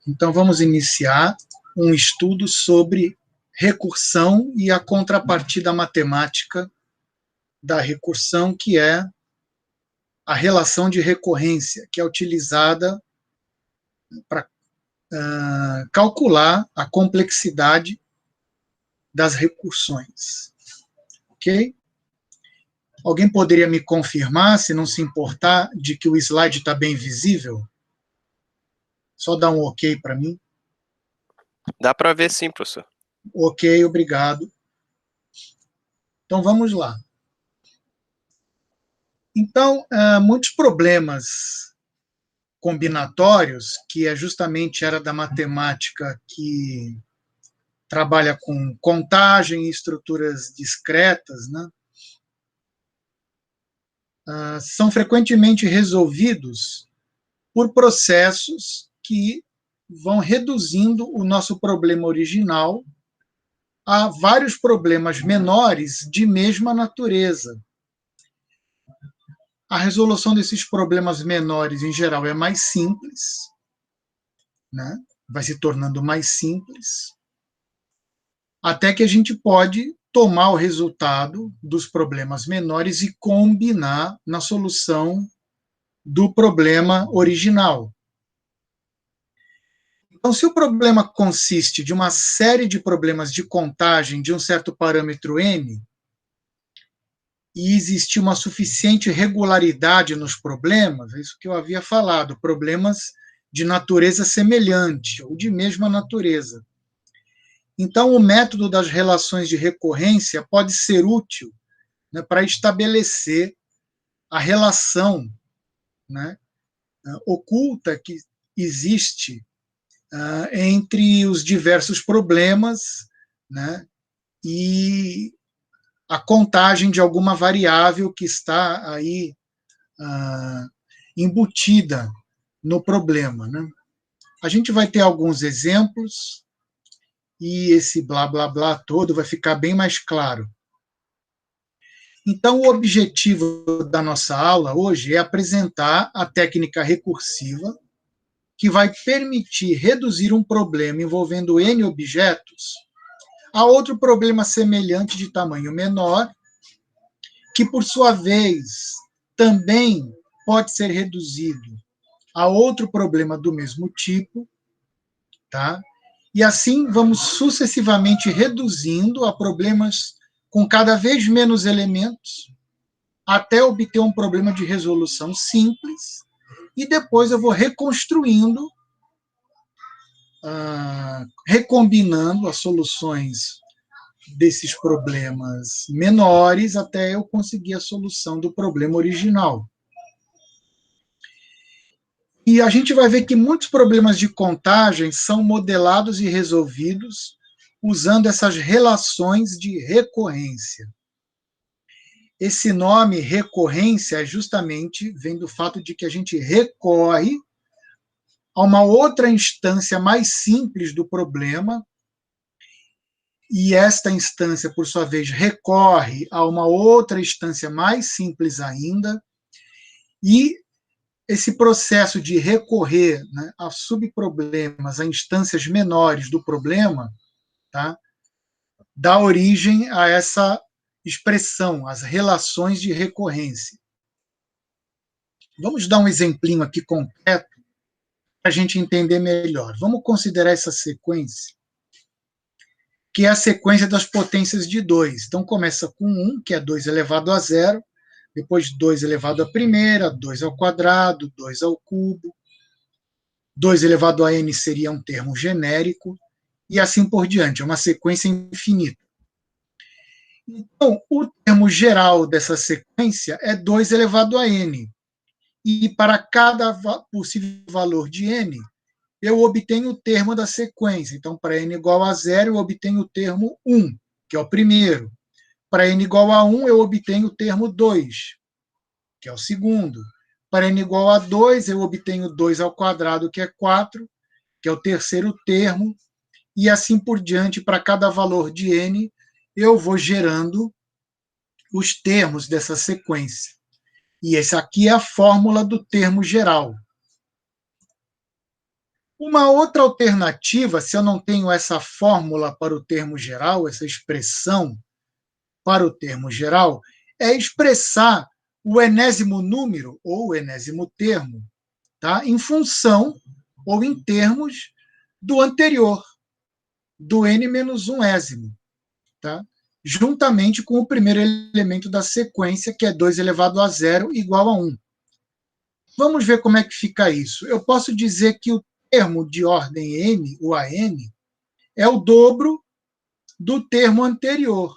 Então, vamos iniciar um estudo sobre recursão e a contrapartida matemática da recursão, que é a relação de recorrência, que é utilizada para calcular a complexidade das recursões. Ok? Alguém poderia me confirmar, se não se importar, de que o slide está bem visível? Só dá um ok para mim. Dá para ver sim, professor. Ok, obrigado. Então, vamos lá. Então, muitos problemas combinatórios, que é justamente era da matemática que trabalha com contagem e estruturas discretas, né? São frequentemente resolvidos por processos que vão reduzindo o nosso problema original a vários problemas menores de mesma natureza. A resolução desses problemas menores, em geral, é mais simples, né? Vai se tornando mais simples, até que a gente pode tomar o resultado dos problemas menores e combinar na solução do problema original. Então, se o problema consiste de uma série de problemas de contagem de um certo parâmetro m, e existir uma suficiente regularidade nos problemas, é isso que eu havia falado, problemas de natureza semelhante ou de mesma natureza. Então, o método das relações de recorrência pode ser útil, né, para estabelecer a relação, né, oculta que existe entre os diversos problemas, né, e a contagem de alguma variável que está aí embutida no problema, né? A gente vai ter alguns exemplos e esse blá blá blá todo vai ficar bem mais claro. Então, o objetivo da nossa aula hoje é apresentar a técnica recursiva, que vai permitir reduzir um problema envolvendo N objetos a outro problema semelhante de tamanho menor, que, por sua vez, também pode ser reduzido a outro problema do mesmo tipo, tá? E assim vamos sucessivamente reduzindo a problemas com cada vez menos elementos, até obter um problema de resolução simples, e depois eu vou reconstruindo, recombinando as soluções desses problemas menores até eu conseguir a solução do problema original. E a gente vai ver que muitos problemas de contagem são modelados e resolvidos usando essas relações de recorrência. Esse nome recorrência justamente vem do fato de que a gente recorre a uma outra instância mais simples do problema, e esta instância, por sua vez, recorre a uma outra instância mais simples ainda, e esse processo de recorrer, né, a subproblemas, a instâncias menores do problema, tá, dá origem a essa expressão, as relações de recorrência. Vamos dar um exemplinho aqui concreto para a gente entender melhor. Vamos considerar essa sequência, que é a sequência das potências de 2. Então, começa com 1, que é 2 elevado a 0, depois 2 elevado à primeira, 2 ao quadrado, 2 ao cubo, 2 elevado a n seria um termo genérico, e assim por diante, é uma sequência infinita. Então, o termo geral dessa sequência é 2 elevado a n, e para cada possível valor de n, eu obtenho o termo da sequência. Então, para n igual a 0, eu obtenho o termo 1, que é o primeiro. Para n igual a 1, eu obtenho o termo 2, que é o segundo. Para n igual a 2, eu obtenho 2 ao quadrado, que é 4, que é o terceiro termo, e assim por diante, para cada valor de n, eu vou gerando os termos dessa sequência. E essa aqui é a fórmula do termo geral. Uma outra alternativa, se eu não tenho essa fórmula para o termo geral, essa expressão para o termo geral, é expressar o enésimo número ou o enésimo termo, tá? Em função ou em termos do anterior, do n menos 1º, tá? Juntamente com o primeiro elemento da sequência, que é 2 elevado a 0 igual a 1. Vamos ver como é que fica isso. Eu posso dizer que o termo de ordem n, o AN, é o dobro do termo anterior,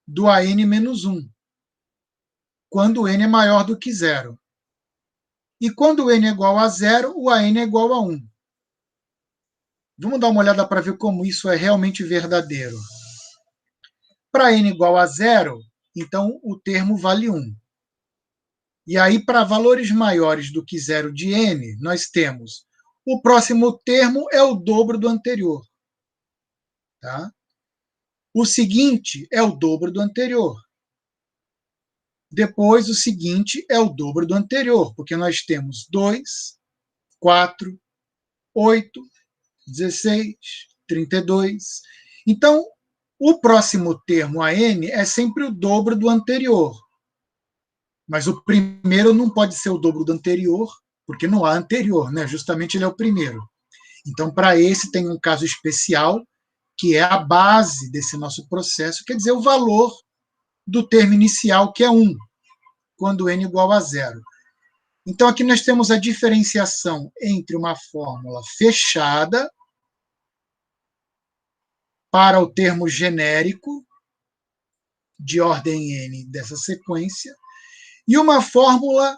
do AN menos 1, quando n é maior do que 0. E quando n é igual a 0, o AN é igual a 1. Vamos dar uma olhada para ver como isso é realmente verdadeiro. Para n igual a 0, então o termo vale 1. E aí, para valores maiores do que 0 de n, nós temos o próximo termo é o dobro do anterior. Tá? O seguinte é o dobro do anterior. Depois, o seguinte é o dobro do anterior, porque nós temos 2, 4, 8, 16, 32. Então, o próximo termo, a n, é sempre o dobro do anterior. Mas o primeiro não pode ser o dobro do anterior, porque não há anterior, né? Justamente ele é o primeiro. Então, para esse, tem um caso especial, que é a base desse nosso processo, quer dizer, o valor do termo inicial, que é 1, quando n igual a 0. Então, aqui nós temos a diferenciação entre uma fórmula fechada para o termo genérico de ordem n dessa sequência e uma fórmula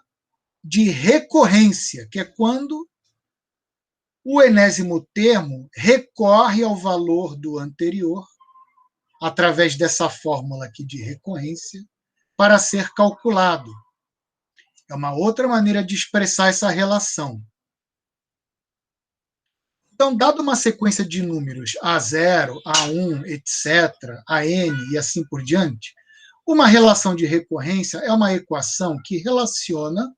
de recorrência, que é quando o enésimo termo recorre ao valor do anterior, através dessa fórmula aqui de recorrência, para ser calculado. É uma outra maneira de expressar essa relação. Então, dado uma sequência de números A0, A1, etc., AN e assim por diante, uma relação de recorrência é uma equação que relaciona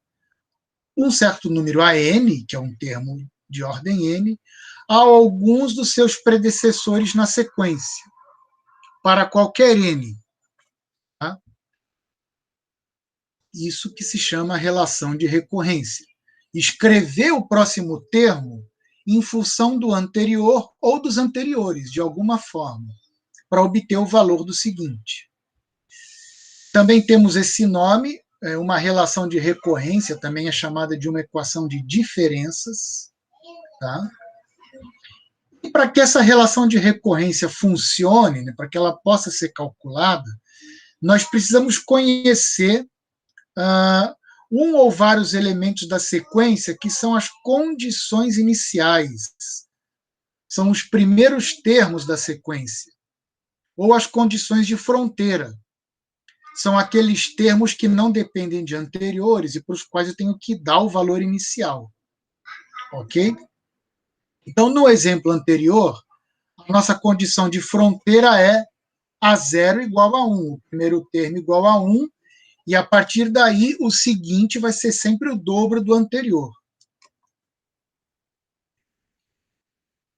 um certo número AN, que é um termo de ordem n, a alguns dos seus predecessores na sequência, para qualquer n. Tá? Isso que se chama relação de recorrência. Escrever o próximo termo em função do anterior ou dos anteriores, de alguma forma, para obter o valor do seguinte. Também temos esse nome, uma relação de recorrência, também é chamada de uma equação de diferenças. Tá? E para que essa relação de recorrência funcione, né, para que ela possa ser calculada, nós precisamos conhecer um ou vários elementos da sequência que são as condições iniciais. São os primeiros termos da sequência, ou as condições de fronteira. São aqueles termos que não dependem de anteriores e para os quais eu tenho que dar o valor inicial. Ok? Então, no exemplo anterior, a nossa condição de fronteira é A0 igual a 1, o primeiro termo igual a 1, e a partir daí o seguinte vai ser sempre o dobro do anterior.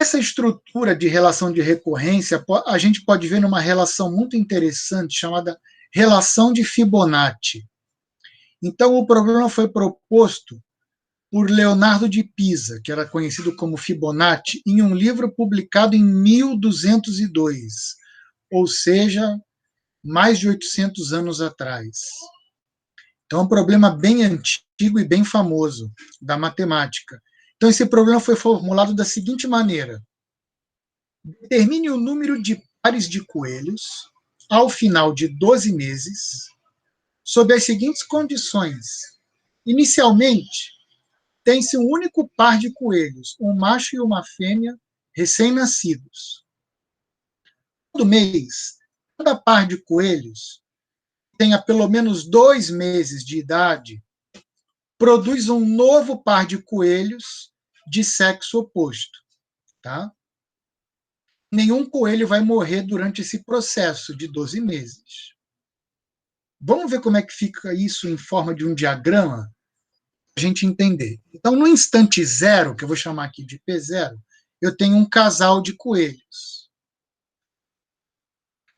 Essa estrutura de relação de recorrência a gente pode ver numa relação muito interessante chamada relação de Fibonacci. Então, o problema foi proposto por Leonardo de Pisa, que era conhecido como Fibonacci, em um livro publicado em 1202, ou seja, mais de 800 anos atrás. Então, é um problema bem antigo e bem famoso da matemática. Então, esse problema foi formulado da seguinte maneira: determine o número de pares de coelhos ao final de 12 meses, sob as seguintes condições. Inicialmente, tem-se um único par de coelhos, um macho e uma fêmea recém-nascidos. Todo mês, cada par de coelhos tenha pelo menos 2 meses de idade, produz um novo par de coelhos de sexo oposto. Tá? Nenhum coelho vai morrer durante esse processo de 12 meses. Vamos ver como é que fica isso em forma de um diagrama, para a gente entender. Então, no instante zero, que eu vou chamar aqui de P0, eu tenho um casal de coelhos.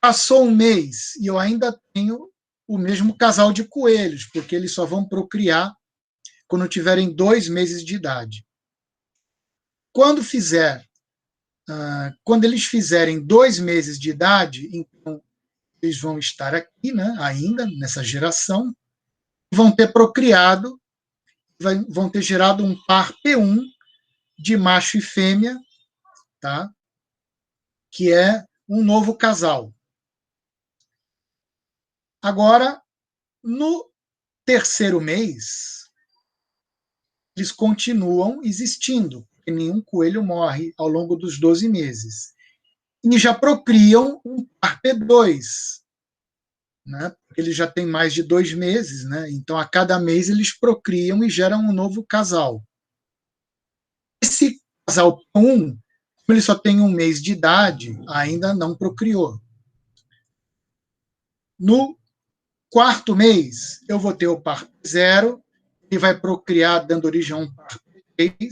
Passou um mês e eu ainda tenho o mesmo casal de coelhos, porque eles só vão procriar quando tiverem 2 meses de idade. Quando eles fizerem 2 meses de idade, então eles vão estar aqui, né, ainda nessa geração, vão ter procriado, vão ter gerado um par P1 de macho e fêmea, tá? Que é um novo casal. Agora, no terceiro mês, eles continuam existindo, porque nenhum coelho morre ao longo dos 12 meses. E já procriam um par P2, né? Porque eles já têm mais de 2 meses, né? Então, a cada mês, eles procriam e geram um novo casal. Esse casal P1, como ele só tem 1 mês de idade, ainda não procriou. No quarto mês, eu vou ter o par P0, ele vai procriar, dando origem a um par P3.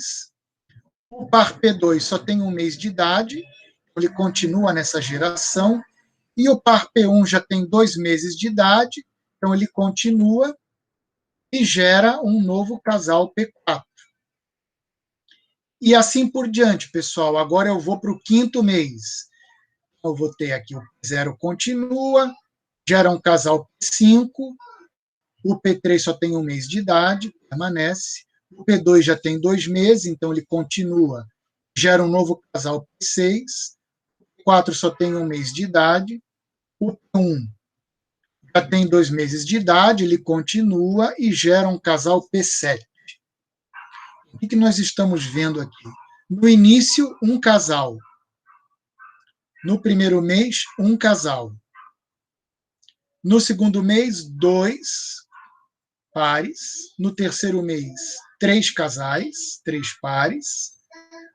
O par P2 só tem 1 mês de idade, ele continua nessa geração. E o par P1 já tem 2 meses de idade, então ele continua e gera um novo casal P4. E assim por diante, pessoal. Agora eu vou para o quinto mês. Eu vou ter aqui o P0 continua, gera um casal P5, o P3 só tem 1 mês de idade, permanece. O P2 já tem 2 meses, então ele continua, gera um novo casal P6. O P4 só tem 1 mês de idade. O P1 já tem 2 meses de idade, ele continua e gera um casal P7. O que nós estamos vendo aqui? No início, um casal. No primeiro mês, um casal. No segundo mês, 2 pares. No terceiro mês, 3 casais, 3 pares.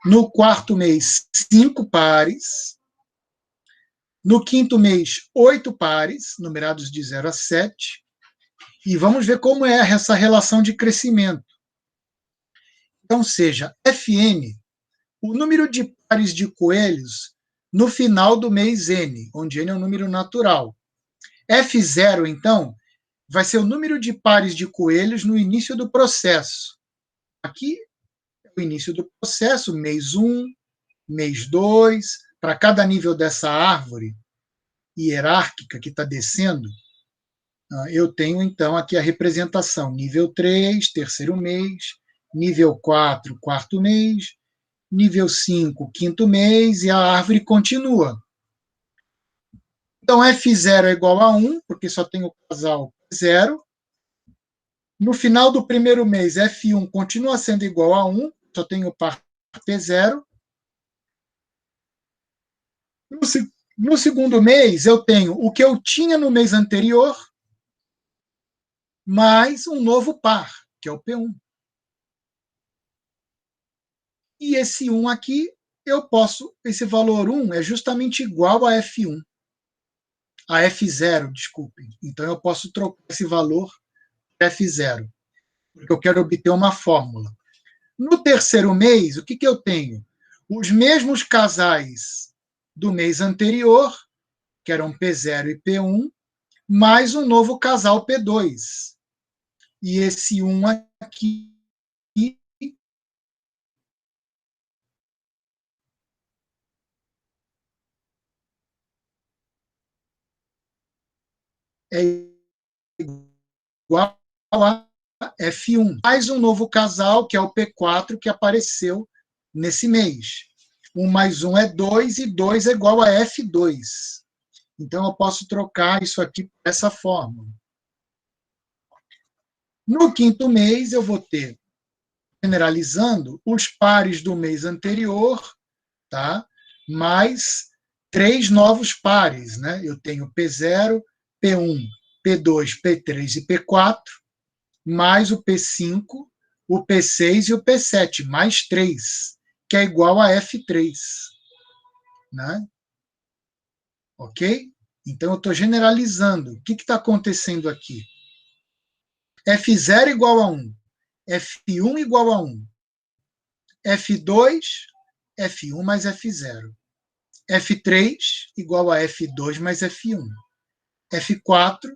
No quarto mês, 5 pares. No quinto mês, 8 pares, numerados de 0 a 7. E vamos ver como é essa relação de crescimento. Então, seja Fn, o número de pares de coelhos no final do mês N, onde N é um número natural. F0, então, vai ser o número de pares de coelhos no início do processo. Aqui é o início do processo, mês 1, mês 2, para cada nível dessa árvore hierárquica que está descendo, eu tenho, então, aqui a representação. Nível 3, terceiro mês, nível 4, quarto mês, nível 5, quinto mês, e a árvore continua. Então, F0 é igual a 1, porque só tem o casal 0. No final do primeiro mês, F1 continua sendo igual a 1, só tem o par P0. No segundo mês, eu tenho o que eu tinha no mês anterior, mais um novo par, que é o P1. E esse 1 aqui, esse valor 1 é justamente igual a F1. A F0, desculpem. Então, eu posso trocar esse valor para F0, porque eu quero obter uma fórmula. No terceiro mês, o que eu tenho? Os mesmos casais do mês anterior, que eram P0 e P1, mais um novo casal P2. E esse 1 aqui é igual a F1, mais um novo casal, que é o P4, que apareceu nesse mês. 1 mais 1 é 2, e 2 é igual a F2. Então, eu posso trocar isso aqui dessa forma. No quinto mês, eu vou ter, generalizando, os pares do mês anterior, tá? Mais 3 novos pares, né? Eu tenho P0, P1, P2, P3 e P4, mais o P5, o P6 e o P7, mais 3, que é igual a F3. Né? Ok? Então, eu estou generalizando. O que está acontecendo aqui? F0 igual a 1, F1 igual a 1, F2 F1 mais F0. F3 igual a F2 mais F1. F4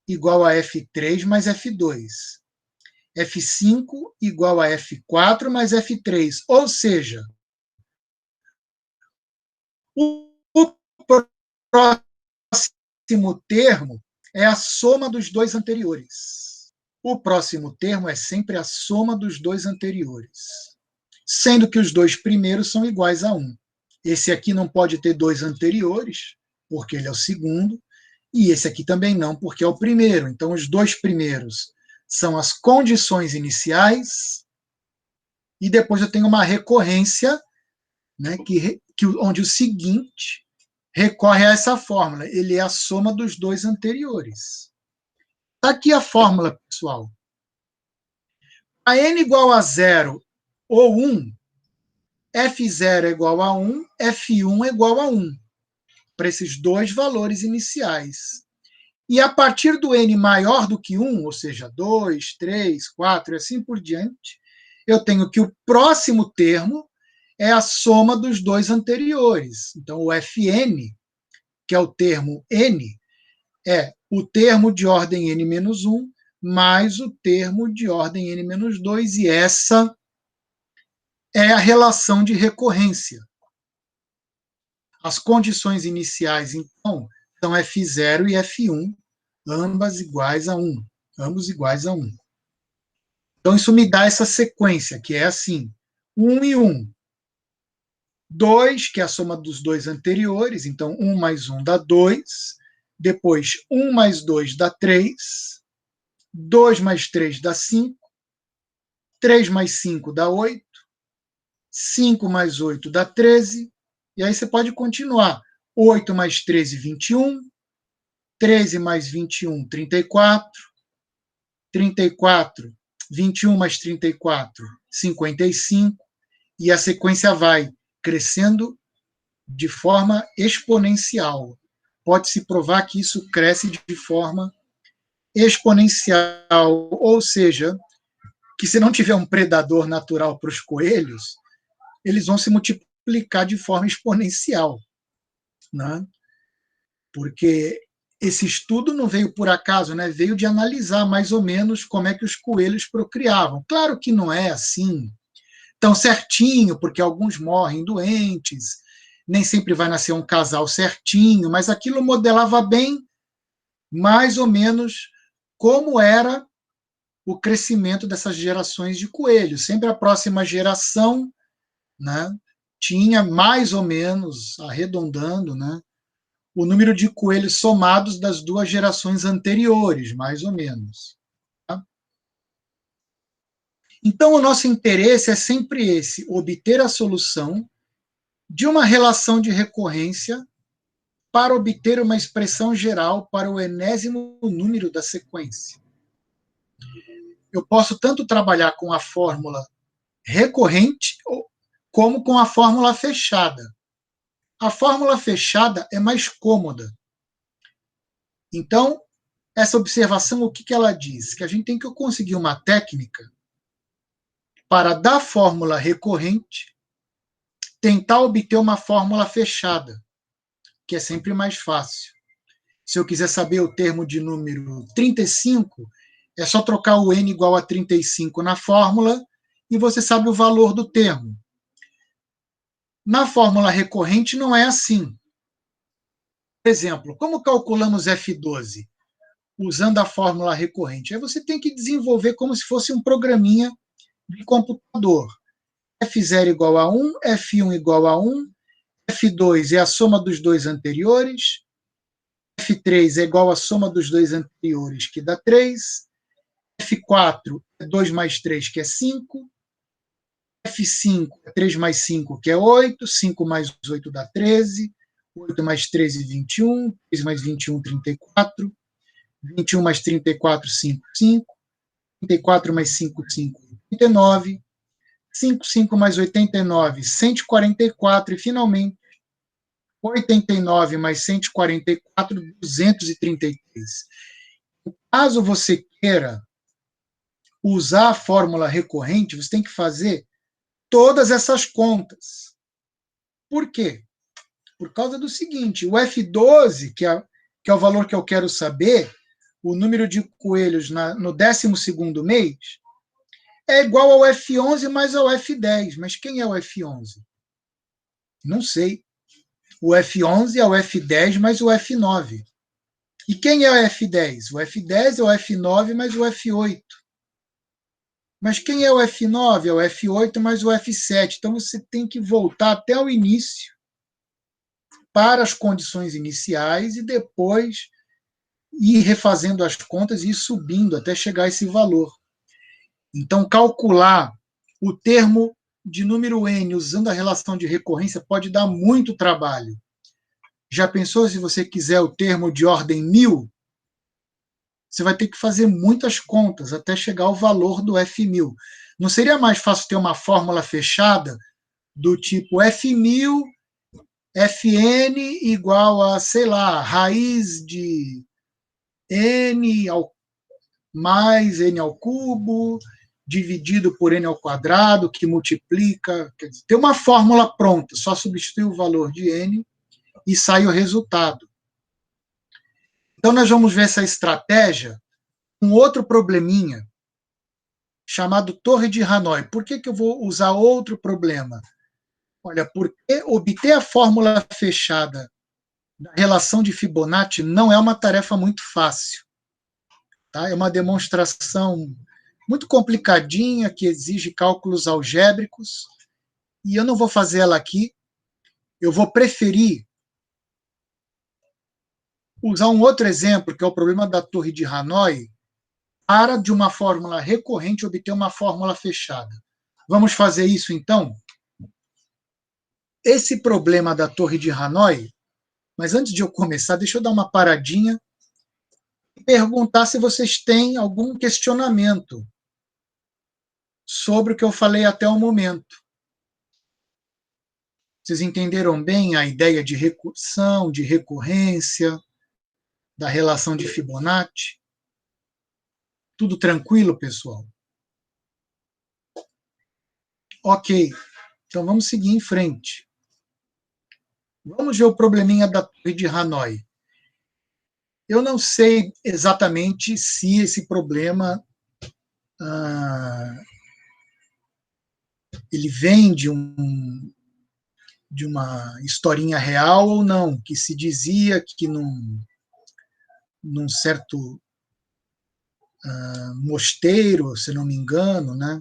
igual a F3 mais F2. F5 igual a F4 mais F3. Ou seja, o próximo termo é a soma dos dois anteriores. O próximo termo é sempre a soma dos dois anteriores, sendo que os dois primeiros são iguais a 1. Esse aqui não pode ter dois anteriores, porque ele é o segundo, e esse aqui também não, porque é o primeiro. Então, os dois primeiros são as condições iniciais, e depois eu tenho uma recorrência, né, onde o seguinte recorre a essa fórmula. Ele é a soma dos dois anteriores. Está aqui a fórmula, pessoal. A n igual a 0 ou 1, F0 é igual a 1, F1 é igual a 1, para esses dois valores iniciais. E a partir do n maior do que 1, ou seja, 2, 3, 4 e assim por diante, eu tenho que o próximo termo é a soma dos dois anteriores. Então, o Fn, que é o termo n, é o termo de ordem n-1 mais o termo de ordem n-2, e essa é a relação de recorrência. As condições iniciais, então, são F0 e F1, ambas iguais a 1. Ambos iguais a 1. Então, isso me dá essa sequência, que é assim: 1 e 1. 2, que é a soma dos dois anteriores, então 1 mais 1 dá 2. Depois, 1 mais 2 dá 3. 2 mais 3 dá 5. 3 mais 5 dá 8. 5 mais 8 dá 13. E aí você pode continuar. 8 mais 13, 21. 13 mais 21, 34. 34, 21 mais 34, 55. E a sequência vai crescendo de forma exponencial. Pode-se provar que isso cresce de forma exponencial, ou seja, que se não tiver um predador natural para os coelhos, eles vão se multiplicar de forma exponencial, né? Porque esse estudo não veio por acaso, né? Veio de analisar mais ou menos como é que os coelhos procriavam. Claro que não é assim tão certinho, porque alguns morrem doentes, nem sempre vai nascer um casal certinho, mas aquilo modelava bem, mais ou menos, como era o crescimento dessas gerações de coelhos. Sempre a próxima geração, né, tinha mais ou menos, arredondando, né, o número de coelhos somados das duas gerações anteriores, mais ou menos. Tá? Então, o nosso interesse é sempre esse: obter a solução de uma relação de recorrência para obter uma expressão geral para o enésimo número da sequência. Eu posso tanto trabalhar com a fórmula recorrente como com a fórmula fechada. A fórmula fechada é mais cômoda. Então, essa observação, o que ela diz? Que a gente tem que conseguir uma técnica para, da fórmula recorrente, tentar obter uma fórmula fechada, que é sempre mais fácil. Se eu quiser saber o termo de número 35, é só trocar o n igual a 35 na fórmula e você sabe o valor do termo. Na fórmula recorrente não é assim. Por exemplo, como calculamos F12? Usando a fórmula recorrente. Aí você tem que desenvolver como se fosse um programinha de computador. F0 igual a 1, F1 igual a 1, F2 é a soma dos dois anteriores, F3 é igual à soma dos dois anteriores, que dá 3, F4 é 2 mais 3, que é 5, F5 é 3 mais 5, que é 8, 5 mais 8 dá 13, 8 mais 13, 21, 3 mais 21, 34, 21 mais 34, 5, 5, 34 mais 5, 5, 89, 5, 5 mais 89, 144, e finalmente 89 mais 144, 233. Caso você queira usar a fórmula recorrente, você tem que fazer todas essas contas. Por quê? Por causa do seguinte, o F12, que é o valor que eu quero saber, o número de coelhos no 12º mês, é igual ao F11 mais ao F10. Mas quem é o F11? Não sei. O F11 é o F10 mais o F9. E quem é o F10? O F10 é o F9 mais o F8. Mas quem é o F9? É o F8 mais o F7. Então você tem que voltar até o início para as condições iniciais e depois ir refazendo as contas e ir subindo até chegar a esse valor. Então, calcular o termo de número n usando a relação de recorrência pode dar muito trabalho. Já pensou se você quiser o termo de ordem 1000? Você vai ter que fazer muitas contas até chegar ao valor do F1000. Não seria mais fácil ter uma fórmula fechada do tipo F1000, Fn igual a, sei lá, raiz de n mais n ao cubo, dividido por n ao quadrado, que multiplica. Quer dizer, tem uma fórmula pronta, só substitui o valor de n e sai o resultado. Então, nós vamos ver essa estratégia com outro probleminha, chamado Torre de Hanoi. Por que eu vou usar outro problema? Olha, porque obter a fórmula fechada da relação de Fibonacci não é uma tarefa muito fácil. Tá? É uma demonstração muito complicadinha, que exige cálculos algébricos, e eu não vou fazer ela aqui. Eu vou preferir usar um outro exemplo, que é o problema da Torre de Hanoi, para, de uma fórmula recorrente, obter uma fórmula fechada. Vamos fazer isso, então? Esse problema da Torre de Hanoi, mas antes de eu começar, deixa eu dar uma paradinha e perguntar se vocês têm algum questionamento sobre o que eu falei até o momento. Vocês entenderam bem a ideia de recursão, de recorrência, da relação de Fibonacci? Tudo tranquilo, pessoal? Ok, então vamos seguir em frente. Vamos ver o probleminha da Torre de Hanoi. Eu não sei exatamente se esse problema ele vem de uma historinha real ou não, que se dizia que num certo mosteiro, se não me engano, né,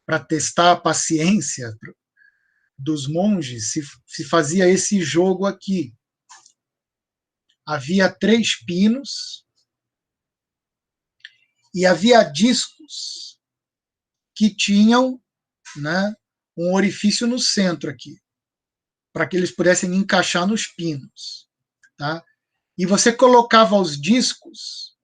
para testar a paciência dos monges, se fazia esse jogo aqui. Havia 3 pinos e havia discos que tinham, né, um orifício no centro aqui, para que eles pudessem encaixar nos pinos. Tá? E você colocava os discos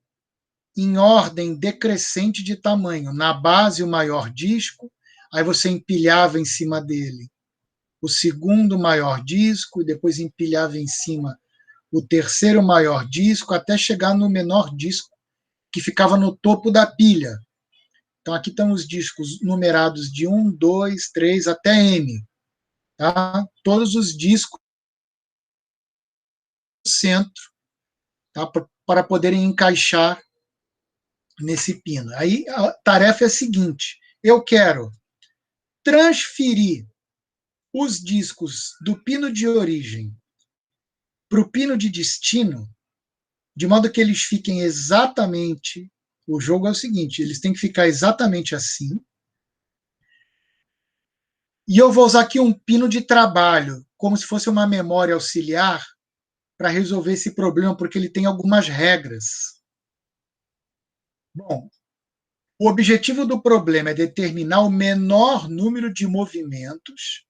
em ordem decrescente de tamanho. Na base, o maior disco, aí você empilhava em cima dele o segundo maior disco, e depois empilhava em cima o terceiro maior disco, até chegar no menor disco, que ficava no topo da pilha. Então, aqui estão os discos numerados de 1, 2, 3 até M. Tá? Todos os discos no centro, tá? Para poderem encaixar nesse pino. Aí a tarefa é a seguinte: eu quero transferir os discos do pino de origem para o pino de destino, de modo que eles fiquem exatamente. O jogo é o seguinte: eles têm que ficar exatamente assim. E eu vou usar aqui um pino de trabalho, como se fosse uma memória auxiliar, para resolver esse problema, porque ele tem algumas regras. Bom, o objetivo do problema é determinar o menor número de movimentos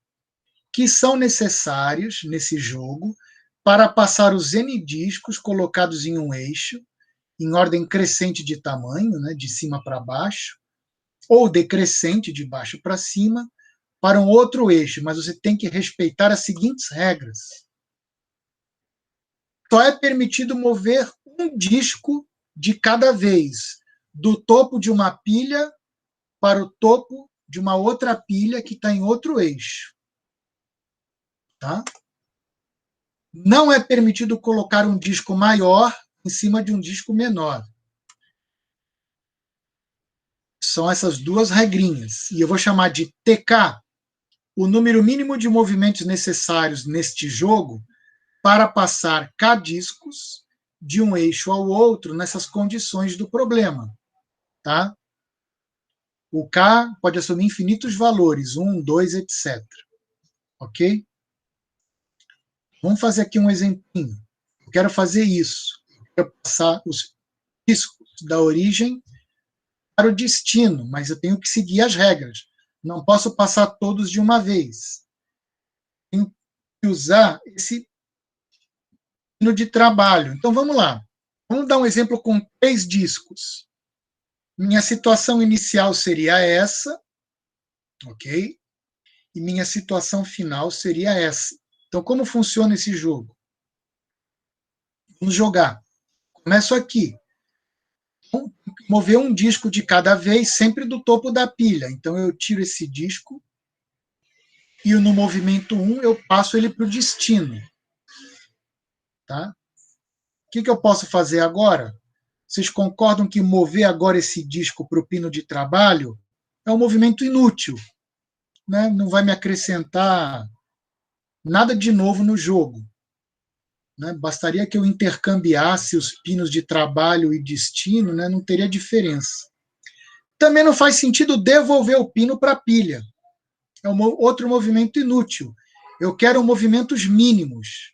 que são necessários nesse jogo para passar os N discos colocados em um eixo, em ordem crescente de tamanho, né, de cima para baixo, ou decrescente, de baixo para cima, para um outro eixo, mas você tem que respeitar as seguintes regras. Só é permitido mover um disco de cada vez, do topo de uma pilha para o topo de uma outra pilha que está em outro eixo. Tá? Não é permitido colocar um disco maior em cima de um disco menor. São essas duas regrinhas. E eu vou chamar de TK o número mínimo de movimentos necessários neste jogo para passar K discos de um eixo ao outro nessas condições do problema. Tá? O K pode assumir infinitos valores, 1, 2, etc. Ok? Vamos fazer aqui um exemplinho. Eu quero fazer isso. Eu quero passar os discos da origem para o destino, mas eu tenho que seguir as regras. Não posso passar todos de uma vez. Tenho que usar esse pino de trabalho. Então, vamos lá. Vamos dar um exemplo com 3 discos. Minha situação inicial seria essa, ok? E minha situação final seria essa. Então, como funciona esse jogo? Vamos jogar. Começo aqui. Mover um disco de cada vez, sempre do topo da pilha. Então, eu tiro esse disco e no movimento 1 eu passo ele para o destino. Tá? O que eu posso fazer agora? Vocês concordam que mover agora esse disco para o pino de trabalho é um movimento inútil, né? Não vai me acrescentar nada de novo no jogo. Né? Bastaria que eu intercambiasse os pinos de trabalho e destino, né? Não teria diferença. Também não faz sentido devolver o pino para a pilha. É outro movimento inútil. Eu quero movimentos mínimos.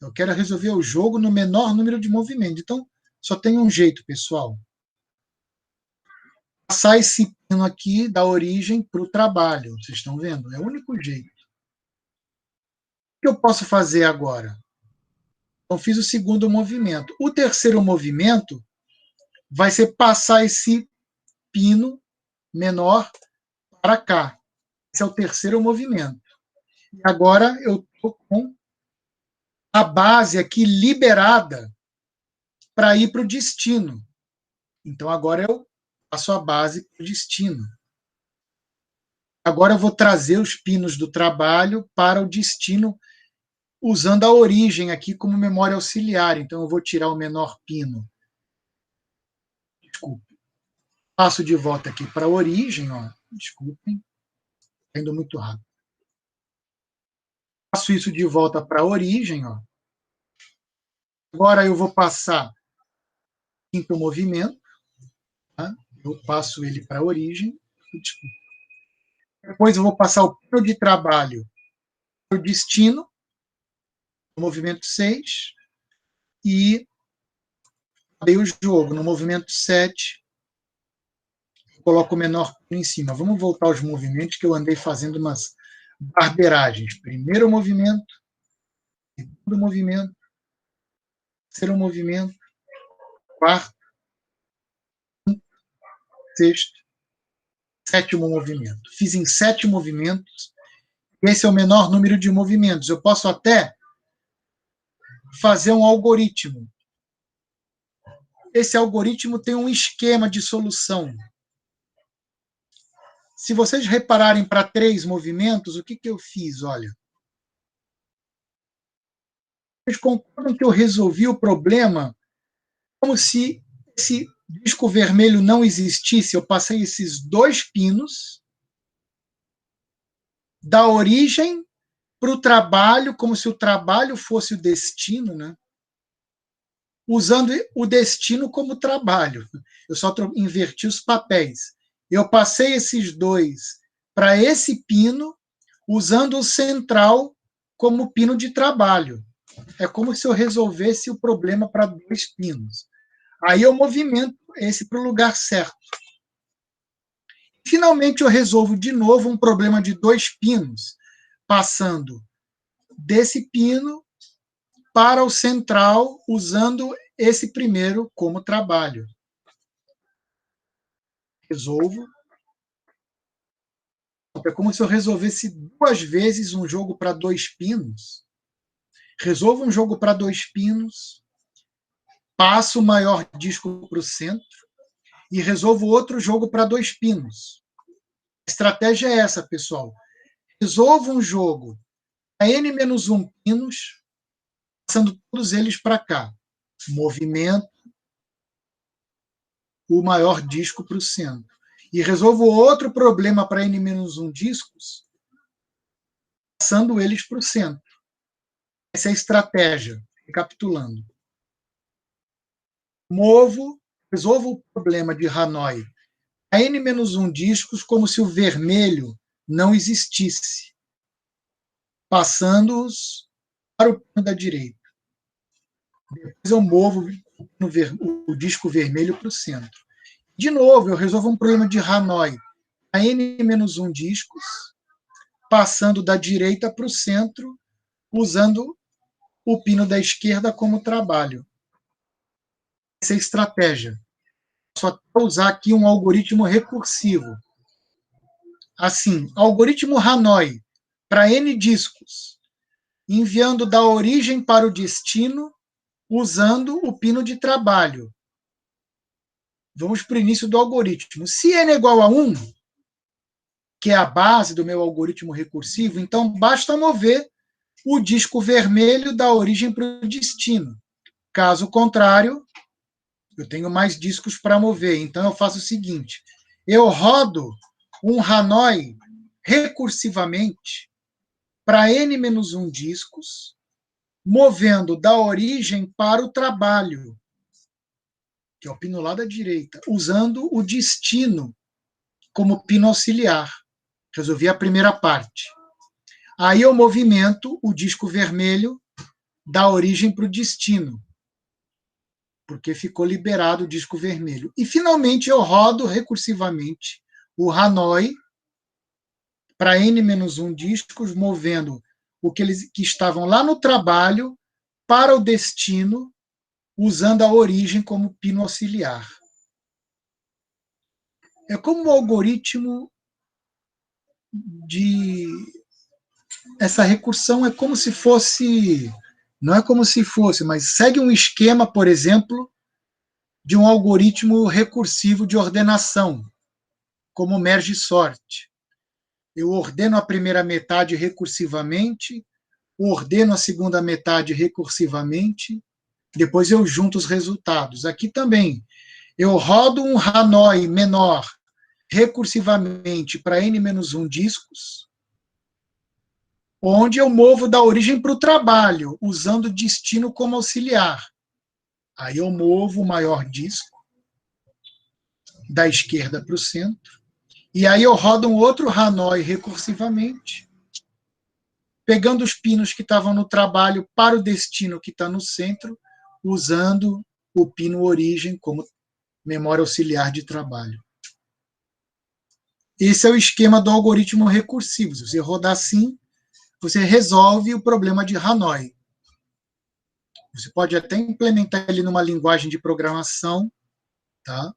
Eu quero resolver o jogo no menor número de movimentos. Então, só tem um jeito, pessoal. Passar esse pino aqui da origem para o trabalho. Vocês estão vendo? É o único jeito. O que eu posso fazer agora? Então, fiz o segundo movimento. O terceiro movimento vai ser passar esse pino menor para cá. Esse é o terceiro movimento. E agora eu estou com a base aqui liberada para ir para o destino. Então, agora eu passo a base para o destino. Agora eu vou trazer os pinos do trabalho para o destino usando a origem aqui como memória auxiliar. Então, eu vou tirar o menor pino. Desculpe. Passo de volta aqui para a origem. Ó. Desculpem. Está indo muito rápido. Passo isso de volta para a origem. Ó. Agora eu vou passar o quinto movimento. Tá? Eu passo ele para a origem. Desculpa. Depois eu vou passar o pino de trabalho para o destino, no movimento 6, e acabei o jogo. No movimento 7, coloco o menor pino em cima. Vamos voltar aos movimentos que eu andei fazendo umas barbeiragens. Primeiro movimento, segundo movimento, terceiro movimento, quarto, quinto, sexto, sétimo movimento. Fiz em 7 movimentos. Esse é o menor número de movimentos. Eu posso até fazer um algoritmo. Esse algoritmo tem um esquema de solução. Se vocês repararem para 3 movimentos, o que eu fiz? Olha. Vocês concordam que eu resolvi o problema como se esse disco vermelho não existisse? Eu passei esses 2 pinos da origem para o trabalho, como se o trabalho fosse o destino, né? Usando o destino como trabalho. Eu só inverti os papéis. Eu passei esses 2 para esse pino, usando o central como pino de trabalho. É como se eu resolvesse o problema para 2 pinos. Aí eu movimento esse para o lugar certo. Finalmente eu resolvo de novo um problema de 2 pinos, passando desse pino para o central, usando esse primeiro como trabalho. Resolvo. É como se eu resolvesse 2 vezes um jogo para 2 pinos. Resolvo um jogo para 2 pinos, passo o maior disco para o centro e resolvo outro jogo para 2 pinos. A estratégia é essa, pessoal. Resolvo um jogo a n-1 pinos, passando todos eles para cá. Movimento o maior disco para o centro. E resolvo outro problema para n-1 discos, passando eles para o centro. Essa é a estratégia, recapitulando. Resolvo o problema de Hanoi a n-1 discos como se o vermelho não existisse, passando-os para o pino da direita. Depois eu movo o disco vermelho para o centro. De novo, eu resolvo um problema de Hanoi a n-1 discos, passando da direita para o centro, usando o pino da esquerda como trabalho. Essa é a estratégia. Só vou usar aqui um algoritmo recursivo. Assim, algoritmo Hanoi para n discos, enviando da origem para o destino, usando o pino de trabalho. Vamos para o início do algoritmo. Se n é igual a 1, que é a base do meu algoritmo recursivo, então basta mover o disco vermelho da origem para o destino. Caso contrário, eu tenho mais discos para mover. Então eu faço o seguinte, eu rodo um Hanoi recursivamente para n-1 discos, movendo da origem para o trabalho, que é o pino lá da direita, usando o destino como pino auxiliar. Resolvi a primeira parte. Aí eu movimento o disco vermelho da origem para o destino, porque ficou liberado o disco vermelho. E, finalmente, eu rodo recursivamente o Hanoi para n-1 discos, movendo aqueles que estavam lá no trabalho para o destino, usando a origem como pino auxiliar. É como o algoritmo de... Essa recursão é como se fosse... Não é como se fosse, mas segue um esquema, por exemplo, de um algoritmo recursivo de ordenação, como merge sort. Eu ordeno a primeira metade recursivamente, ordeno a segunda metade recursivamente, depois eu junto os resultados. Aqui também, eu rodo um Hanoi menor recursivamente para n-1 discos, onde eu movo da origem para o trabalho, usando o destino como auxiliar. Aí eu movo o maior disco da esquerda para o centro, e aí eu rodo um outro Hanoi recursivamente, pegando os pinos que estavam no trabalho para o destino que está no centro, usando o pino origem como memória auxiliar de trabalho. Esse é o esquema do algoritmo recursivo. Se você rodar assim, você resolve o problema de Hanoi. Você pode até implementar ele numa linguagem de programação, tá?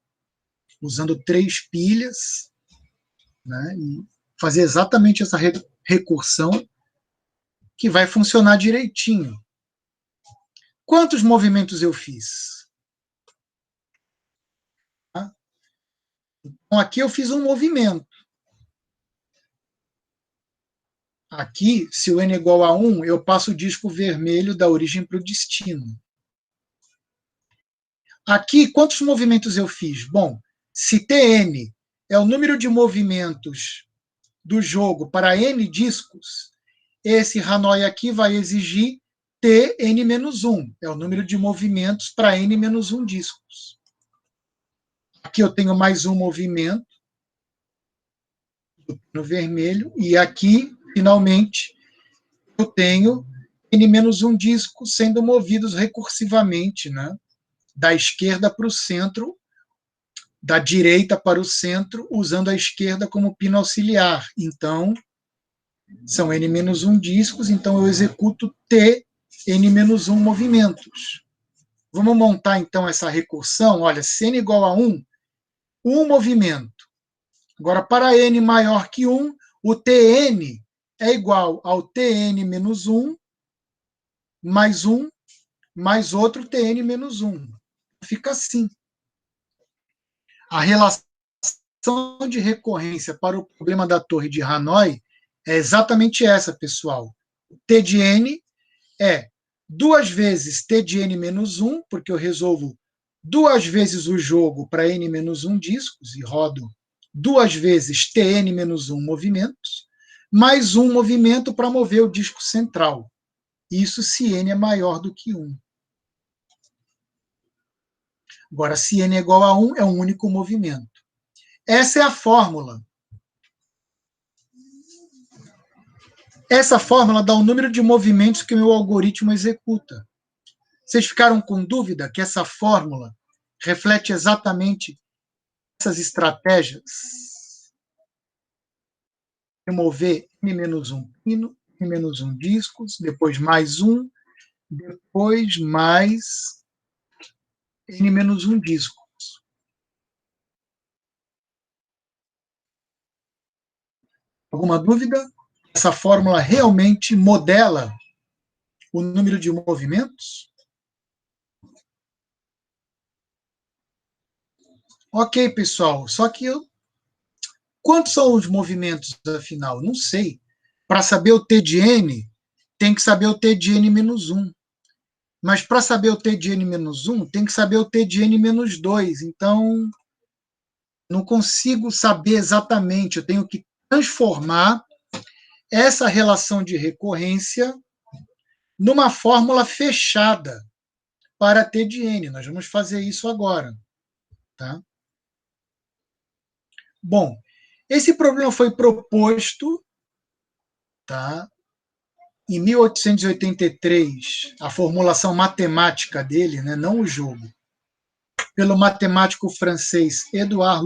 Usando 3 pilhas, né? E fazer exatamente essa recursão que vai funcionar direitinho. Quantos movimentos eu fiz? Tá? Então, aqui eu fiz um movimento. Aqui, se o n é igual a 1, eu passo o disco vermelho da origem para o destino. Aqui, quantos movimentos eu fiz? Bom, se Tn é o número de movimentos do jogo para n discos, esse Hanoi aqui vai exigir Tn-1, é o número de movimentos para n-1 discos. Aqui eu tenho mais um movimento no vermelho, e aqui, finalmente, eu tenho n-1 discos sendo movidos recursivamente, né? Da esquerda para o centro, da direita para o centro, usando a esquerda como pino auxiliar. Então, são n-1 discos, então eu executo Tn-1 movimentos. Vamos montar, então, essa recursão. Olha, se n igual a 1, um movimento. Agora, para n maior que 1, o Tn é igual ao Tn-1 mais 1 mais outro Tn-1. Fica assim. A relação de recorrência para o problema da torre de Hanoi é exatamente essa, pessoal. T de n é 2 vezes T de n menos 1, porque eu resolvo 2 vezes o jogo para n menos 1 discos e rodo 2 vezes Tn menos 1 movimentos, mais um movimento para mover o disco central. Isso se n é maior do que 1. Agora, se n é igual a 1, é um único movimento. Essa é a fórmula. Essa fórmula dá o número de movimentos que o meu algoritmo executa. Vocês ficaram com dúvida que essa fórmula reflete exatamente essas estratégias? Remover n-1 pino, n-1 discos, depois mais um, depois mais n-1 discos. Alguma dúvida? Essa fórmula realmente modela o número de movimentos? Ok, pessoal, só que quantos são os movimentos, afinal? Não sei. Para saber o T de n, tem que saber o T de n menos 1. Mas para saber o T de n menos 1, tem que saber o T de n menos 2. Então, não consigo saber exatamente. Eu tenho que transformar essa relação de recorrência numa fórmula fechada para T de n. Nós vamos fazer isso agora. Tá? Bom, esse problema foi proposto, tá, em 1883, a formulação matemática dele, né, não o jogo, pelo matemático francês Édouard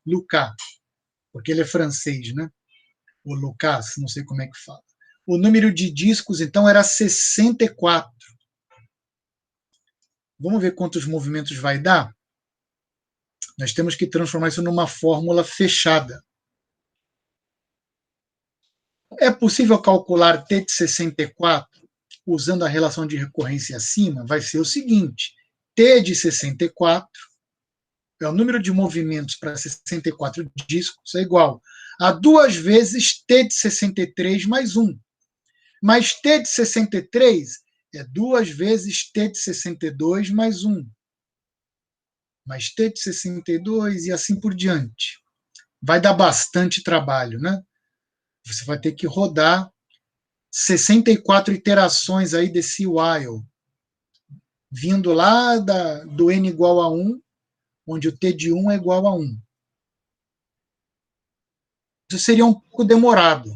Lucas, porque ele é francês, né? O Lucas, não sei como é que fala. O número de discos, então, era 64. Vamos ver quantos movimentos vai dar? Nós temos que transformar isso numa fórmula fechada. É possível calcular T de 64 usando a relação de recorrência acima? Vai ser o seguinte: T de 64 é o número de movimentos para 64 discos, é igual a 2 vezes T de 63 mais 1. Mas T de 63 é 2 vezes T de 62 mais 1. Mais T de 62 e assim por diante. Vai dar bastante trabalho, né? Você vai ter que rodar 64 iterações aí desse while, vindo lá do n igual a 1, onde o t de 1 é igual a 1. Isso seria um pouco demorado.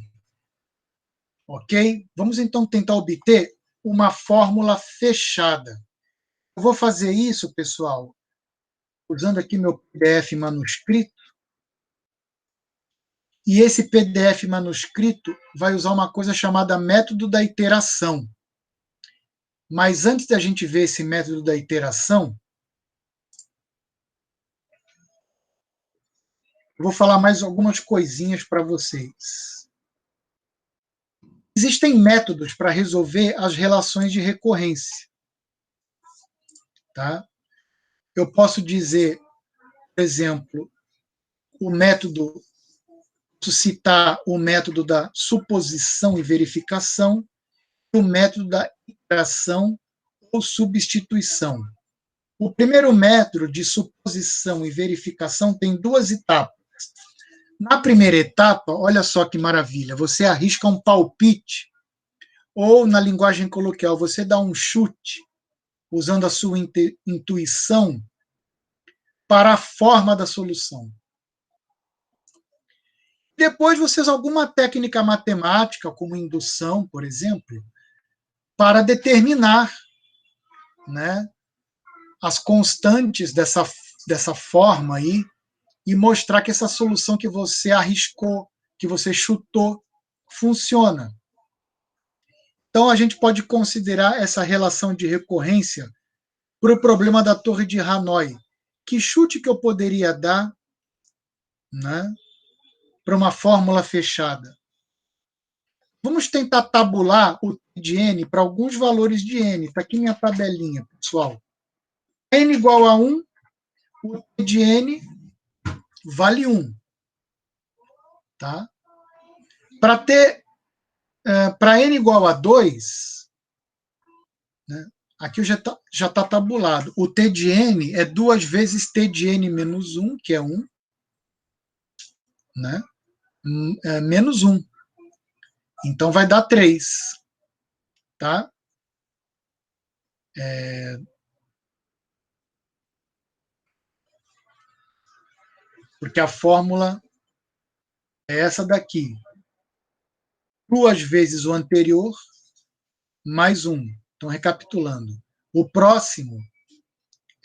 Ok? Vamos então tentar obter uma fórmula fechada. Eu vou fazer isso, pessoal, usando aqui meu PDF manuscrito. E esse PDF manuscrito vai usar uma coisa chamada método da iteração. Mas antes da gente ver esse método da iteração, eu vou falar mais algumas coisinhas para vocês. Existem métodos para resolver as relações de recorrência. Tá? Eu posso dizer, por exemplo, citar o método da suposição e verificação e o método da iteração ou substituição. O primeiro método de suposição e verificação tem 2 etapas. Na primeira etapa, olha só que maravilha, você arrisca um palpite, ou na linguagem coloquial, você dá um chute, usando a sua intuição, para a forma da solução. Depois você usa alguma técnica matemática, como indução, por exemplo, para determinar, né, as constantes dessa forma aí e mostrar que essa solução que você arriscou, que você chutou, funciona. Então, a gente pode considerar essa relação de recorrência para o problema da Torre de Hanoi. Que chute que eu poderia dar, né, para uma fórmula fechada? Vamos tentar tabular o T de n para alguns valores de n. Está aqui minha tabelinha, pessoal. N igual a 1, o T de n vale 1. Tá? Para ter para n igual a 2, né, aqui já tá tabulado. O t de n é 2 vezes t de n menos 1, que é 1, né, menos 1. Então, vai dar 3. Tá? Porque a fórmula é essa daqui. 2 vezes o anterior, mais 1. Então, recapitulando. O próximo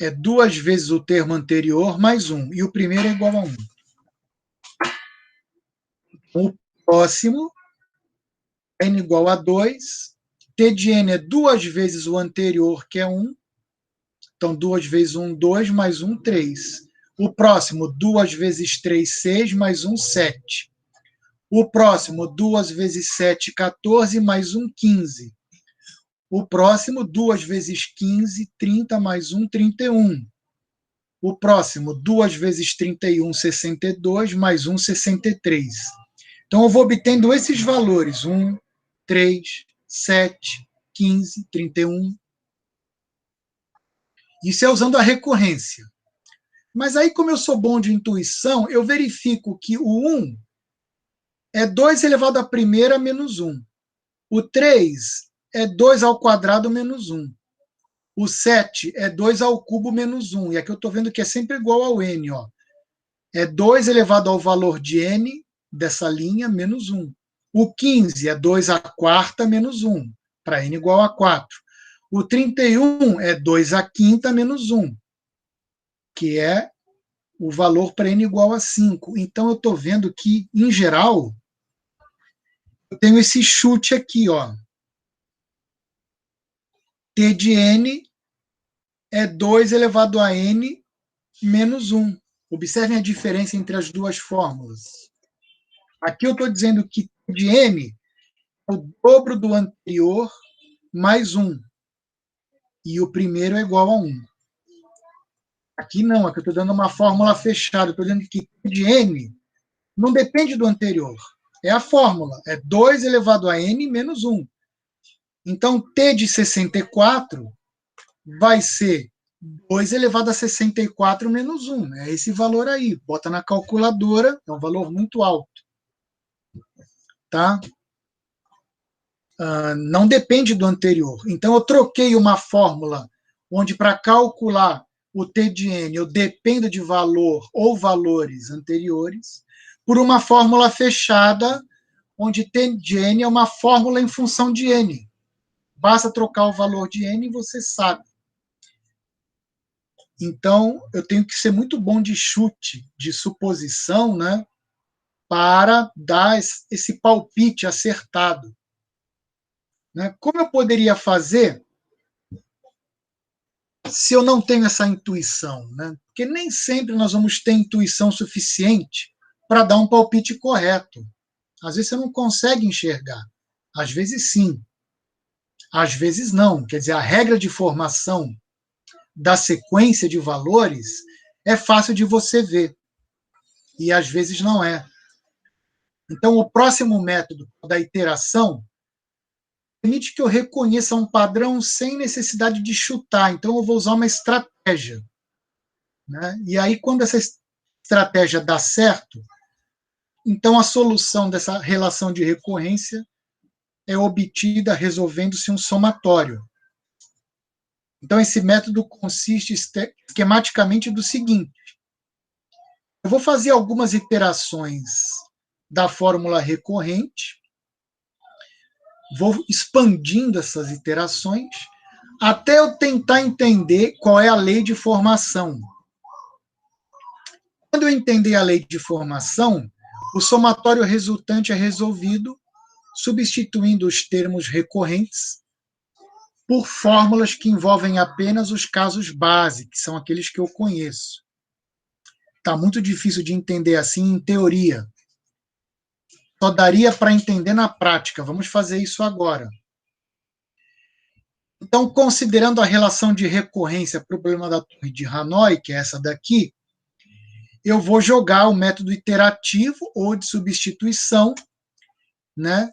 é 2 vezes o termo anterior, mais 1. E o primeiro é igual a 1. O próximo, n igual a 2. T de n é 2 vezes o anterior, que é 1. Então, 2 vezes 1, 2, mais 1, 3. O próximo, 2 vezes 3, 6, mais 1, 7. O próximo, 2 vezes 7, 14, mais 1, 15. O próximo, 2 vezes 15, 30, mais 1, 31. O próximo, 2 vezes 31, 62, mais 1, 63. Então, eu vou obtendo esses valores: 1, 3, 7, 15, 31. Isso é usando a recorrência. Mas aí, como eu sou bom de intuição, eu verifico que o 1 é 2 elevado à primeira menos 1. O 3 é 2 ao quadrado menos 1. O 7 é 2 ao cubo menos 1. E aqui eu estou vendo que é sempre igual ao n. Ó. É 2 elevado ao valor de n dessa linha menos 1. O 15 é 2 à quarta menos 1, para n igual a 4. O 31 é 2 à quinta menos 1, que é o valor para n igual a 5. Então, eu estou vendo que, em geral, eu tenho esse chute aqui, ó. T de n é 2 elevado a n menos 1. Observem a diferença entre as duas fórmulas. Aqui eu estou dizendo que T de n é o dobro do anterior mais 1. E o primeiro é igual a 1. Aqui não, aqui eu estou dando uma fórmula fechada. Estou dizendo que T de n não depende do anterior. É a fórmula. É 2 elevado a n menos 1. Então, T de 64 vai ser 2 elevado a 64 menos 1. É esse valor aí. Bota na calculadora, é um valor muito alto. Tá? Não depende do anterior. Então, eu troquei uma fórmula onde, para calcular o T de n, eu dependo de valor ou valores anteriores, por uma fórmula fechada, onde T de n é uma fórmula em função de n. Basta trocar o valor de n e você sabe. Então, eu tenho que ser muito bom de chute, de suposição, né, para dar esse palpite acertado. Né? Como eu poderia fazer se eu não tenho essa intuição? Né? Porque nem sempre nós vamos ter intuição suficiente para dar um palpite correto. Às vezes você não consegue enxergar. Às vezes sim. Às vezes não. Quer dizer, a regra de formação da sequência de valores é fácil de você ver. E às vezes não é. Então, o próximo método da iteração permite que eu reconheça um padrão sem necessidade de chutar. Então, eu vou usar uma estratégia. Né? E aí, quando essa estratégia dá certo, então a solução dessa relação de recorrência é obtida resolvendo-se um somatório. Então, esse método consiste esquematicamente do seguinte: eu vou fazer algumas iterações da fórmula recorrente, vou expandindo essas iterações até eu tentar entender qual é a lei de formação. Quando eu entender a lei de formação, o somatório resultante é resolvido substituindo os termos recorrentes por fórmulas que envolvem apenas os casos base, que são aqueles que eu conheço. Está muito difícil de entender assim em teoria. Só daria para entender na prática. Vamos fazer isso agora. Então, considerando a relação de recorrência, problema da torre de Hanoi, que é essa daqui, eu vou jogar o método iterativo ou de substituição, né,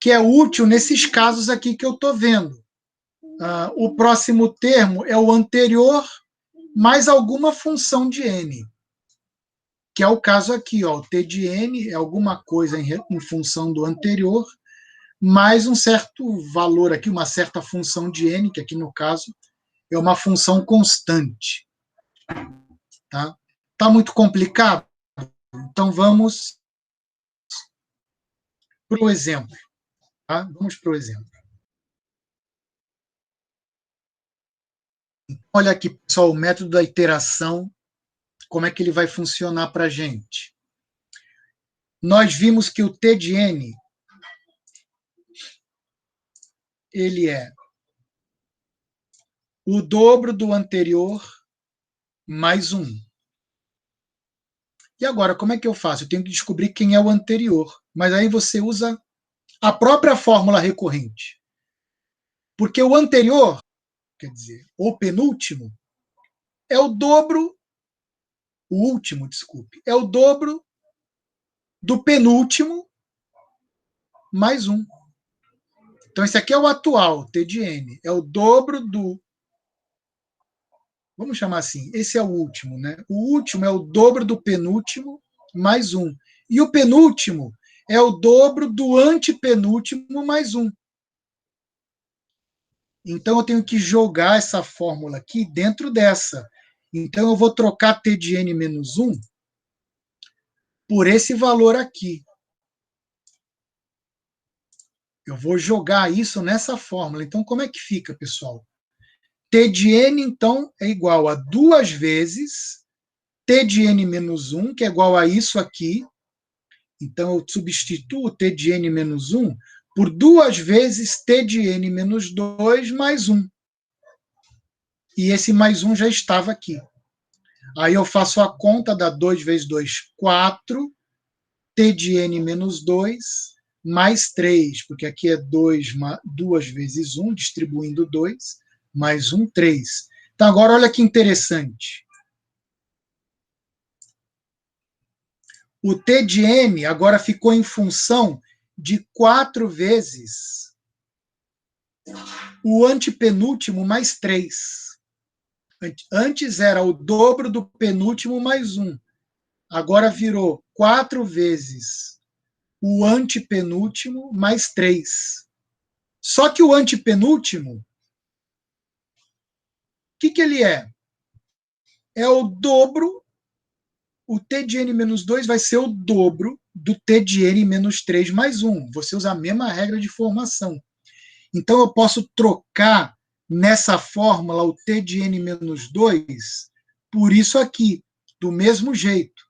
que é útil nesses casos aqui que eu estou vendo. O próximo termo é o anterior mais alguma função de n, que é o caso aqui, ó, o t de n é alguma coisa em função do anterior, mais um certo valor aqui, uma certa função de n, que aqui no caso é uma função constante. Tá muito complicado? Então vamos para o exemplo. Tá? Vamos para o exemplo. Olha aqui, pessoal, o método da iteração, como é que ele vai funcionar para a gente. Nós vimos que o t de n ele é o dobro do anterior mais 1. E agora, como é que eu faço? Eu tenho que descobrir quem é o anterior. Mas aí você usa a própria fórmula recorrente. Porque o anterior, quer dizer, o penúltimo, é o dobro, o último, desculpe, é o dobro do penúltimo mais 1. Então, esse aqui é o atual, t de n. É o dobro do... Vamos chamar assim, esse é o último, né? O último é o dobro do penúltimo mais 1. E o penúltimo é o dobro do antepenúltimo mais 1. Então, eu tenho que jogar essa fórmula aqui dentro dessa. Então, eu vou trocar t de n menos 1 por esse valor aqui. Eu vou jogar isso nessa fórmula. Então, como é que fica, pessoal? T de n, então, é igual a 2 vezes t de n menos 1, que é igual a isso aqui. Então, eu substituo t de n menos 1 por 2 vezes t de n menos 2 mais 1. E esse mais 1 já estava aqui. Aí eu faço a conta, dá 2 vezes 2, 4, t de n menos 2, mais 3, porque aqui é 2 vezes 1, distribuindo 2, mais 1, 3. Então, agora olha que interessante. O t de n agora ficou em função de 4 vezes o antepenúltimo mais 3. Antes era o dobro do penúltimo mais 1. Agora virou 4 vezes o antepenúltimo mais 3. Só que o antepenúltimo, o que ele é? É o dobro, o t de n menos 2 vai ser o dobro do t de n menos 3 mais 1. Você usa a mesma regra de formação. Então, eu posso trocar nessa fórmula o t de n menos 2 por isso aqui, do mesmo jeito.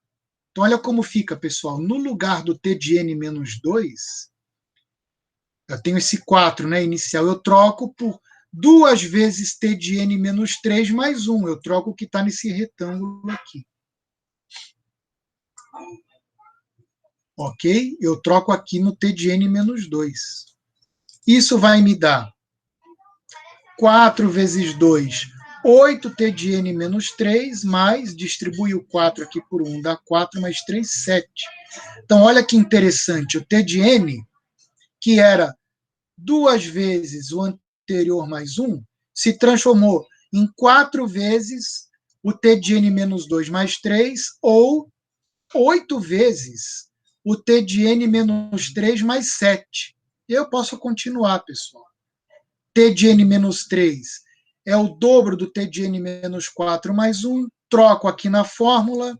Então, olha como fica, pessoal. No lugar do t de n menos 2, eu tenho esse 4, né, inicial, eu troco por 2 vezes t de n menos 3 mais 1. Eu troco o que está nesse retângulo aqui. Ok? Eu troco aqui no t de n menos 2. Isso vai me dar 4 vezes 2, 8t de n menos 3, mais, distribui o 4 aqui por 1, dá 4 mais 3, 7. Então, olha que interessante, o t de n, que era 2 vezes o anterior mais 1, se transformou em 4 vezes o t de n menos 2 mais 3, ou 8 vezes o t de n menos 3 mais 7. Eu posso continuar, pessoal. T de n menos 3 é o dobro do t de n menos 4 mais 1. Troco aqui na fórmula,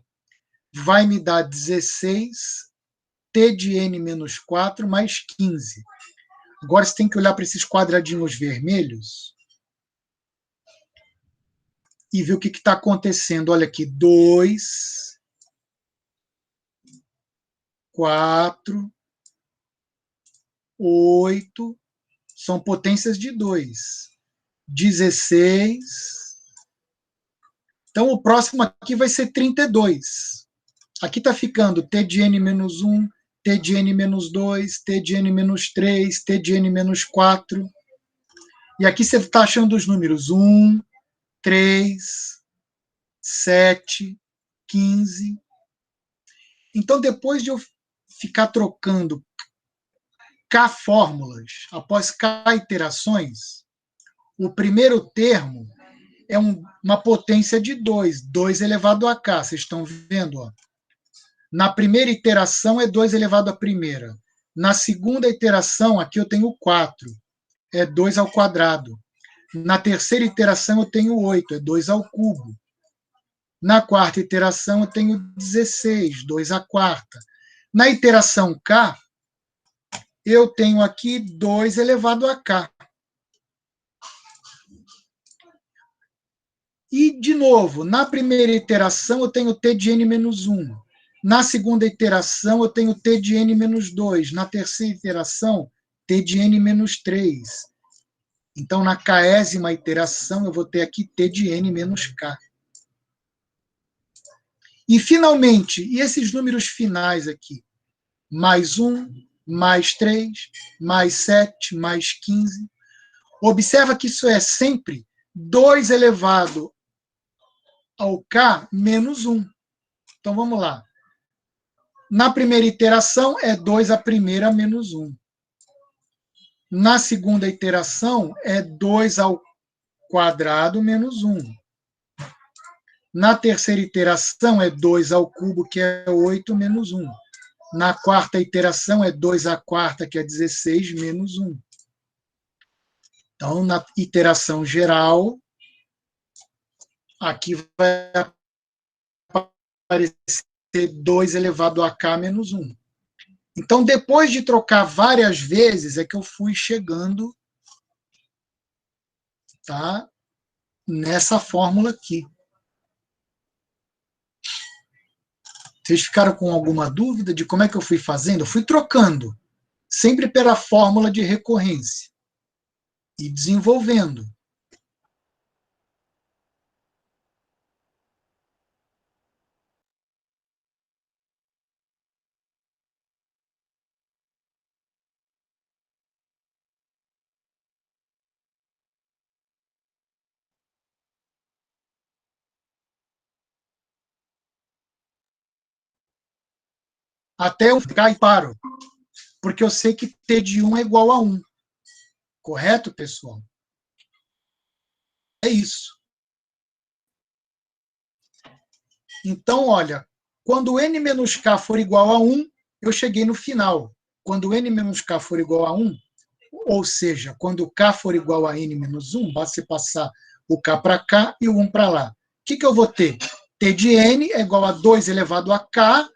vai me dar 16 t de n menos 4 mais 15. Agora você tem que olhar para esses quadradinhos vermelhos e ver o que está acontecendo. Olha aqui, 2, 4, 8, são potências de 2. 16. Então, o próximo aqui vai ser 32. Aqui está ficando t de n menos 1, t de n menos 2, t de n menos 3, t de n menos 4. E aqui você está achando os números 1, 3, 7, 15. Então, depois de eu ficar trocando K fórmulas, após K iterações, o primeiro termo é uma potência de 2, 2 elevado a K, vocês estão vendo? Ó. Na primeira iteração é 2 elevado à primeira. Na segunda iteração, aqui eu tenho 4, é 2 ao quadrado. Na terceira iteração eu tenho 8, é 2 ao cubo. Na quarta iteração eu tenho 16, 2 à quarta. Na iteração K, eu tenho aqui 2 elevado a K. E, de novo, na primeira iteração eu tenho t de n menos 1. Na segunda iteração eu tenho t de n menos 2. Na terceira iteração, t de n menos 3. Então, na késima iteração, eu vou ter aqui t de n menos k. E, finalmente, e esses números finais aqui? Mais 1, mais 3, mais 7, mais 15. Observa que isso é sempre 2 elevado ao k menos 1. Então, vamos lá. Na primeira iteração, é 2 à primeira menos 1. Na segunda iteração, é 2 ao quadrado menos 1. Na terceira iteração, é 2 ao cubo, que é 8, menos 1. Na quarta iteração, é 2 à quarta, que é 16, menos 1. Então, na iteração geral, aqui vai aparecer 2 elevado a k menos 1. Então, depois de trocar várias vezes, é que eu fui chegando, tá, nessa fórmula aqui. Vocês ficaram com alguma dúvida de como é que eu fui fazendo? Eu fui trocando, sempre pela fórmula de recorrência, e desenvolvendo. Até eu ficar e paro. Porque eu sei que t de 1 é igual a 1. Correto, pessoal? É isso. Então, olha, quando n menos k for igual a 1, eu cheguei no final. Quando n menos k for igual a 1, ou seja, quando k for igual a n menos 1, basta você passar o k para cá e o 1 para lá. O que eu vou ter? T de n é igual a 2 elevado a k,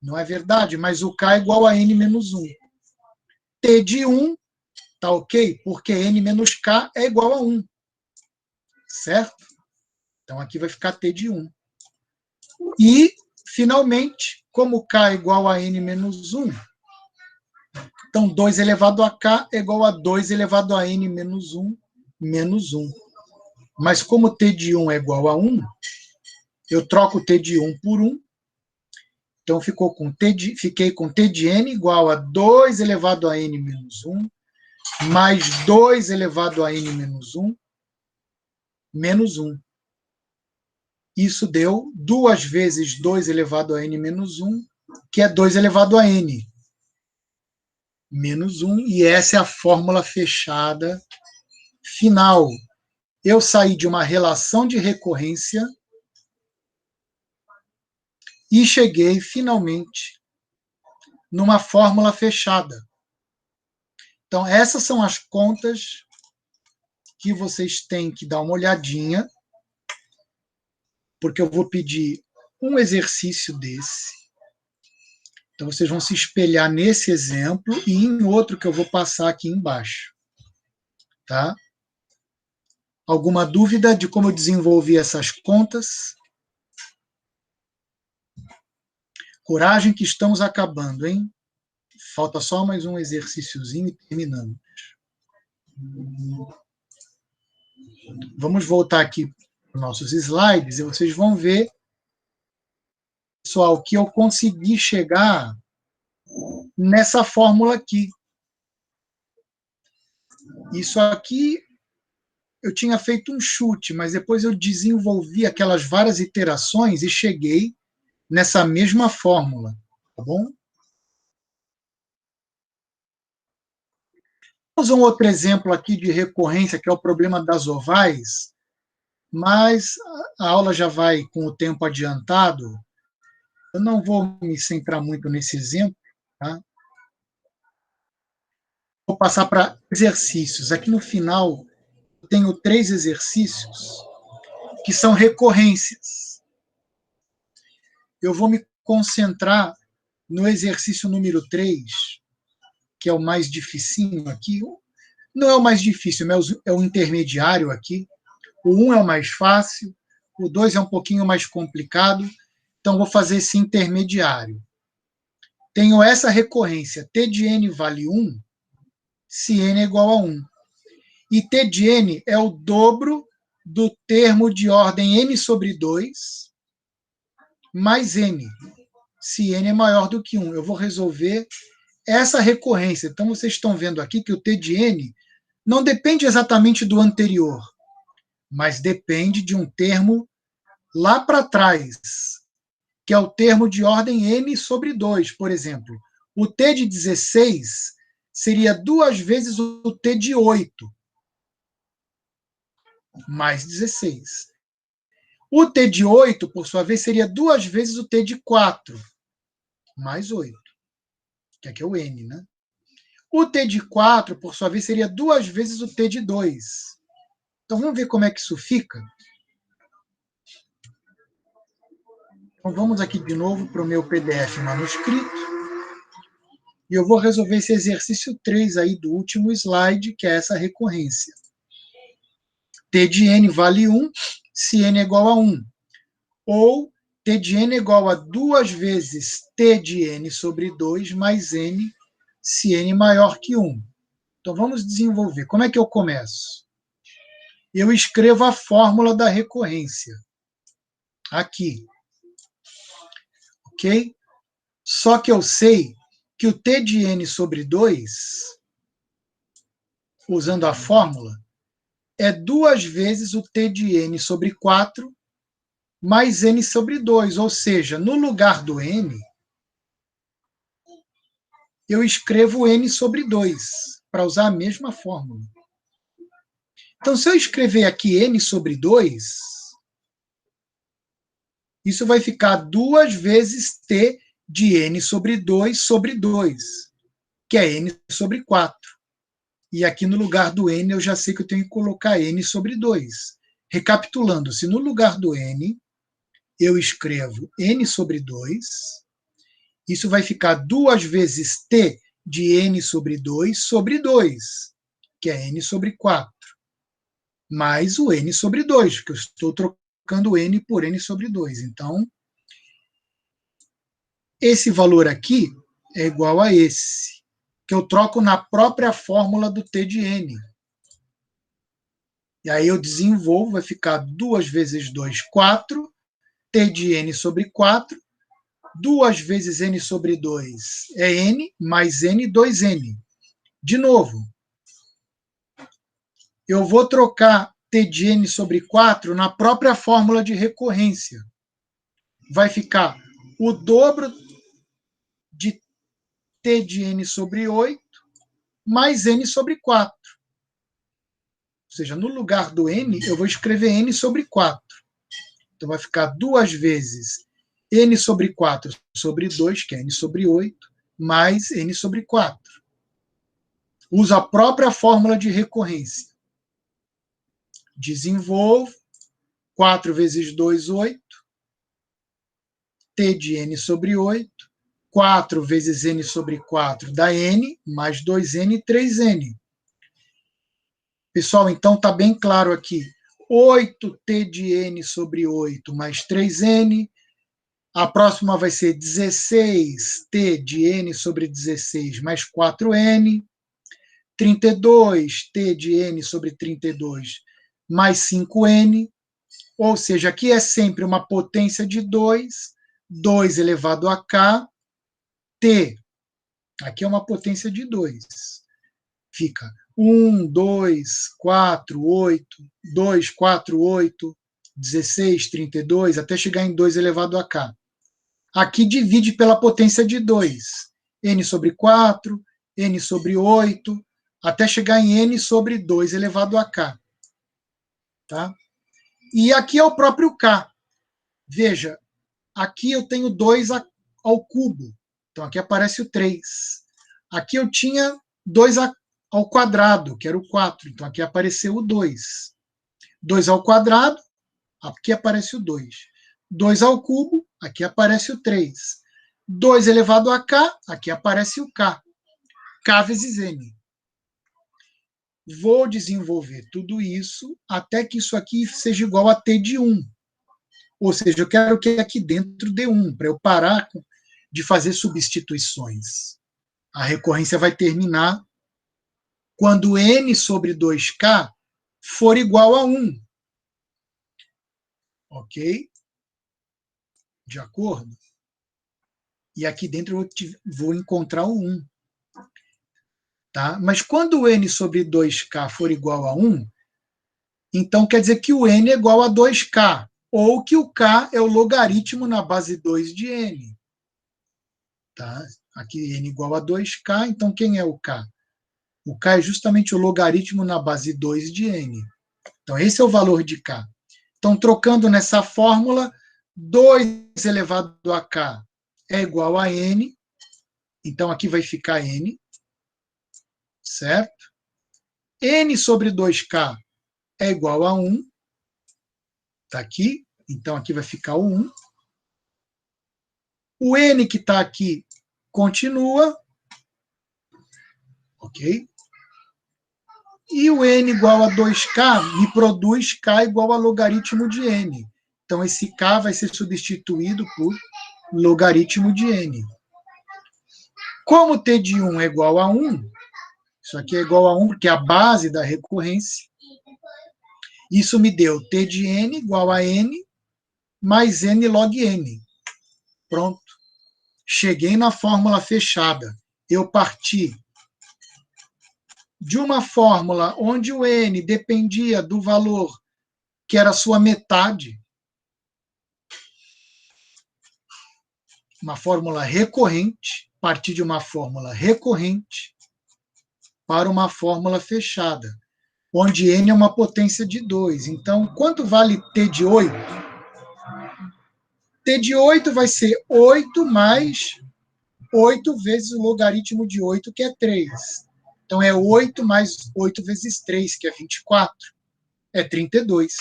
não é verdade, mas o k é igual a n menos 1. T de 1, tá ok? Porque n menos k é igual a 1. Certo? Então, aqui vai ficar t de 1. E, finalmente, como k é igual a n menos 1, então 2 elevado a k é igual a 2 elevado a n menos 1, menos 1. Mas como t de 1 é igual a 1, eu troco t de 1 por 1. Então, fiquei com t de n igual a 2 elevado a n menos 1, mais 2 elevado a n menos 1, menos 1. Isso deu 2 vezes 2 elevado a n menos 1, que é 2 elevado a n menos 1, e essa é a fórmula fechada final. Eu saí de uma relação de recorrência e cheguei, finalmente, numa fórmula fechada. Então, essas são as contas que vocês têm que dar uma olhadinha, porque eu vou pedir um exercício desse. Então, vocês vão se espelhar nesse exemplo e em outro que eu vou passar aqui embaixo. Tá? Alguma dúvida de como eu desenvolvi essas contas? Coragem que estamos acabando, hein? Falta só mais um exercíciozinho e terminamos. Vamos voltar aqui para os nossos slides e vocês vão ver, pessoal, que eu consegui chegar nessa fórmula aqui. Isso aqui eu tinha feito um chute, mas depois eu desenvolvi aquelas várias iterações e cheguei nessa mesma fórmula, tá bom? usar um outro exemplo aqui de recorrência, que é o problema das ovais, mas a aula já vai com o tempo adiantado. Eu não vou me centrar muito nesse exemplo, tá? Vou passar para exercícios. Aqui no final, eu tenho 3 exercícios que são recorrências. Eu vou me concentrar no exercício número 3, que é o mais dificinho aqui. Não é o mais difícil, é o intermediário aqui. O 1 é o mais fácil, o 2 é um pouquinho mais complicado, então vou fazer esse intermediário. Tenho essa recorrência, t de n vale 1, se n é igual a 1. E t de n é o dobro do termo de ordem n sobre 2 mais n, se n é maior do que 1. Eu vou resolver essa recorrência. Então, vocês estão vendo aqui que o t de n não depende exatamente do anterior, mas depende de um termo lá para trás, que é o termo de ordem n sobre 2. Por exemplo, o t de 16 seria 2 vezes o t de 8, mais 16. O t de 8, por sua vez, seria 2 vezes o t de 4, mais 8, que aqui é o n, né? O t de 4, por sua vez, seria 2 vezes o t de 2. Então, vamos ver como é que isso fica? Então, vamos aqui de novo para o meu PDF manuscrito. E eu vou resolver esse exercício 3 aí do último slide, que é essa recorrência. T de n vale 1, se n é igual a 1. Ou t de n é igual a 2 vezes t de n sobre 2 mais n, se n maior que 1. Então, vamos desenvolver. Como é que eu começo? Eu escrevo a fórmula da recorrência. Aqui. Ok? Só que eu sei que o t de n sobre 2, usando a fórmula, é 2 vezes o t de n sobre 4 mais n sobre 2. Ou seja, no lugar do n, eu escrevo n sobre 2, para usar a mesma fórmula. Então, se eu escrever aqui n sobre 2, isso vai ficar 2 vezes t de n sobre 2, que é n sobre 4. E aqui no lugar do n, eu já sei que eu tenho que colocar n sobre 2. Recapitulando, se no lugar do n, eu escrevo n sobre 2, isso vai ficar 2 vezes t de n sobre 2, que é n sobre 4, mais o n sobre 2, que eu estou trocando n por n sobre 2. Então, esse valor aqui é igual a esse, que eu troco na própria fórmula do t de n. E aí eu desenvolvo, vai ficar 2 vezes 2, 4, t de n sobre 4, 2 vezes n sobre 2 é n, mais n, 2n. De novo, eu vou trocar t de n sobre 4 na própria fórmula de recorrência. Vai ficar o dobro de t de n sobre 8 mais n sobre 4. Ou seja, no lugar do n, eu vou escrever n sobre 4. Então, vai ficar 2 vezes n sobre 4 sobre 2, que é n sobre 8, mais n sobre 4. Uso a própria fórmula de recorrência. Desenvolvo. 4 vezes 2, 8. T de n sobre 8. 4 vezes n sobre 4 dá n, mais 2n, 3n. Pessoal, então está bem claro aqui. 8t de n sobre 8 mais 3n. A próxima vai ser 16t de n sobre 16 mais 4n. 32t de n sobre 32 mais 5n. Ou seja, aqui é sempre uma potência de 2, 2 elevado a k, t. Aqui é uma potência de 2. Fica 1, 2, 4, 8, 2, 4, 8, 16, 32, até chegar em 2 elevado a k. Aqui divide pela potência de 2. N sobre 4, N sobre 8, até chegar em n sobre 2 elevado a k. Tá? E aqui é o próprio k. Veja, aqui eu tenho 2 ao cubo. Então aqui aparece o 3. Aqui eu tinha 2 ao quadrado, que era o 4. Então aqui apareceu o 2. 2 ao quadrado, aqui aparece o 2. 2 ao cubo, aqui aparece o 3. 2 elevado a k, aqui aparece o k. K vezes n. Vou desenvolver tudo isso até que isso aqui seja igual a t de 1. Ou seja, eu quero que aqui dentro dê 1, para eu parar de fazer substituições. A recorrência vai terminar quando n sobre 2k for igual a 1. Ok? De acordo? E aqui dentro eu vou encontrar o 1. Tá? Mas quando o n sobre 2k for igual a 1, então quer dizer que o n é igual a 2k, ou que o k é o logaritmo na base 2 de n. Tá? Aqui n igual a 2k, então quem é o k? O k é justamente o logaritmo na base 2 de n. Então esse é o valor de k. Então trocando nessa fórmula, 2 elevado a k é igual a n, então aqui vai ficar n, certo? N sobre 2k é igual a 1, está aqui, então aqui vai ficar o 1. O n que está aqui continua, ok? E o n igual a 2k me produz k igual a logaritmo de n. Então esse k vai ser substituído por logaritmo de n. Como t de 1 é igual a 1, isso aqui é igual a 1 porque é a base da recorrência, isso me deu t de n igual a n mais n log n. Pronto. Cheguei na fórmula fechada. Eu parti de uma fórmula onde o n dependia do valor que era a sua metade, uma fórmula recorrente, parti de uma fórmula recorrente para uma fórmula fechada, onde n é uma potência de 2. Então, quanto vale t de 8? T de 8 vai ser 8 mais 8 vezes o logaritmo de 8, que é 3. Então, é 8 mais 8 vezes 3, que é 24. É 32.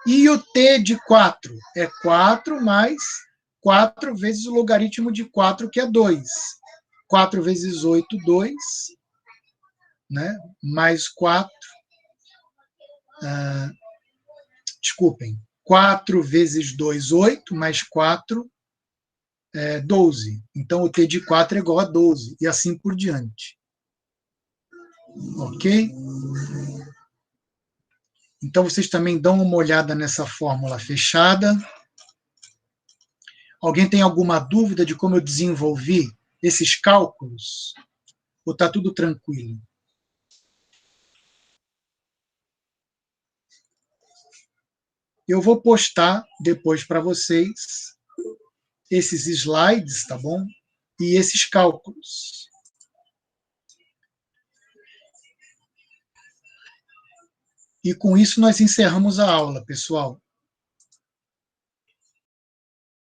E o t de 4 é 4 mais 4 vezes o logaritmo de 4, que é 2. 4 vezes 8, 2. Né? Mais 4. Desculpem. 4 vezes 2, 8. Mais 4, 12. Então, o t de 4 é igual a 12. E assim por diante. Ok? Então, vocês também dão uma olhada nessa fórmula fechada. Alguém tem alguma dúvida de como eu desenvolvi esses cálculos? Ou está tudo tranquilo? Eu vou postar depois para vocês esses slides, tá bom? E esses cálculos. E com isso nós encerramos a aula, pessoal.